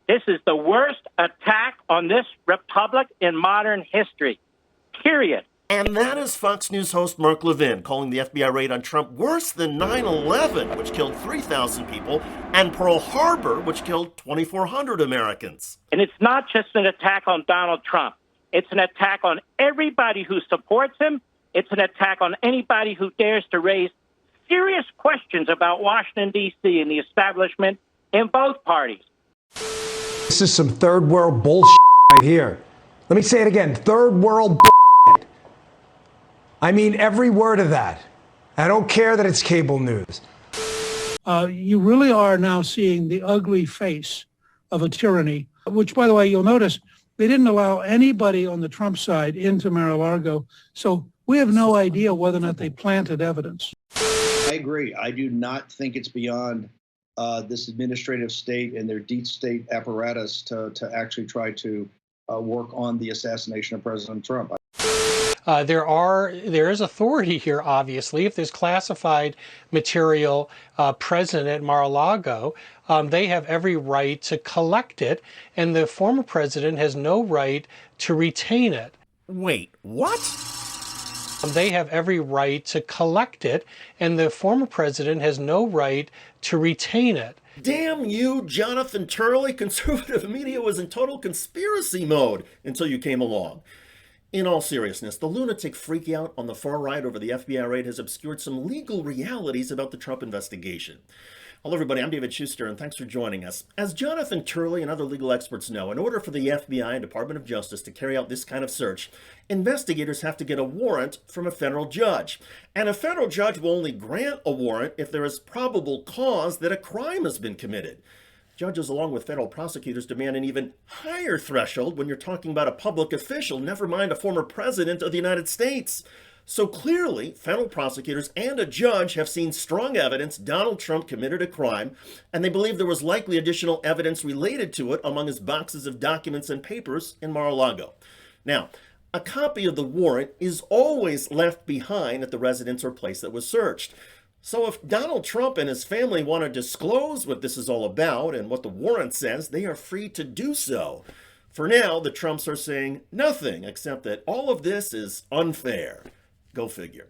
This is the worst attack on this republic in modern history, period. And that is Fox News host Mark Levin calling the FBI raid on Trump worse than 9/11, which killed 3,000 people, and Pearl Harbor, which killed 2,400 Americans. And it's not just an attack on Donald Trump. It's an attack on everybody who supports him. It's an attack on anybody who dares to raise serious questions about Washington, D.C. and the establishment in both parties. This is some third world bullshit right here. Let me say it again. Third world bullshit. I mean every word of that. I don't care that it's cable news. You really are now seeing the ugly face of a tyranny, which, by the way, you'll notice they didn't allow anybody on the Trump side into Mar-a-Lago. So we have no idea whether or not they planted evidence. I agree. I do not think it's beyond this administrative state and their deep state apparatus to actually try to work on the assassination of President Trump. There is authority here, obviously. If there's classified material present at Mar-a-Lago, they have every right to collect it, and the former president has no right to retain it. Wait, what? They have every right to collect it, and the former president has no right to retain it. Damn you, Jonathan Turley. Conservative media was in total conspiracy mode until you came along. In all seriousness, the lunatic freakout on the far right over the FBI raid has obscured some legal realities about the Trump investigation. Hello everybody, I'm David Shuster, and thanks for joining us. As Jonathan Turley and other legal experts know, in order for the FBI and Department of Justice to carry out this kind of search, investigators have to get a warrant from a federal judge. And a federal judge will only grant a warrant if there is probable cause that a crime has been committed. Judges, along with federal prosecutors, demand an even higher threshold when you're talking about a public official, never mind a former president of the United States. So clearly, federal prosecutors and a judge have seen strong evidence Donald Trump committed a crime, and they believe there was likely additional evidence related to it among his boxes of documents and papers in Mar-a-Lago. Now, a copy of the warrant is always left behind at the residence or place that was searched. So if Donald Trump and his family want to disclose what this is all about and what the warrant says, they are free to do so. For now, the Trumps are saying nothing except that all of this is unfair. Go figure.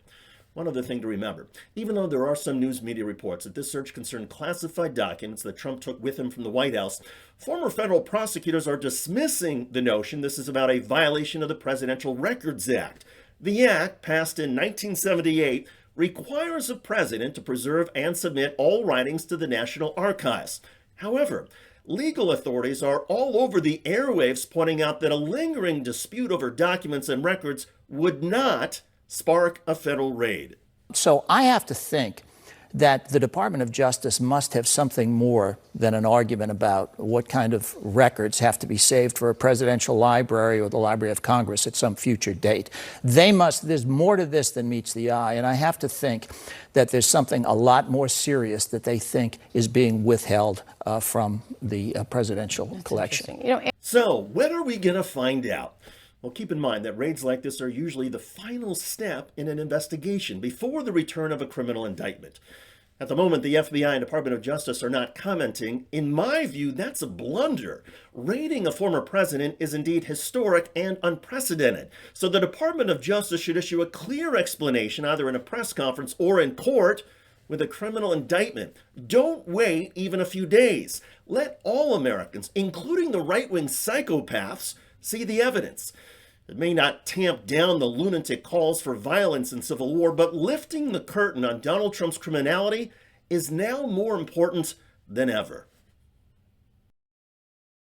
One other thing to remember, even though there are some news media reports that this search concerned classified documents that Trump took with him from the White House, former federal prosecutors are dismissing the notion this is about a violation of the Presidential Records Act. The act, passed in 1978, requires a president to preserve and submit all writings to the National Archives. However, legal authorities are all over the airwaves pointing out that a lingering dispute over documents and records would not spark a federal raid. So I have to think that the Department of Justice must have something more than an argument about what kind of records have to be saved for a presidential library or the Library of Congress at some future date. There's more to this than meets the eye, and I have to think that there's something a lot more serious that they think is being withheld from the presidential collection. So when are we going to find out? Well, keep in mind that raids like this are usually the final step in an investigation before the return of a criminal indictment. At the moment, the FBI and Department of Justice are not commenting. In my view, that's a blunder. Raiding a former president is indeed historic and unprecedented. So the Department of Justice should issue a clear explanation, either in a press conference or in court, with a criminal indictment. Don't wait even a few days. Let all Americans, including the right-wing psychopaths, see the evidence. It may not tamp down the lunatic calls for violence and civil war, but lifting the curtain on Donald Trump's criminality is now more important than ever.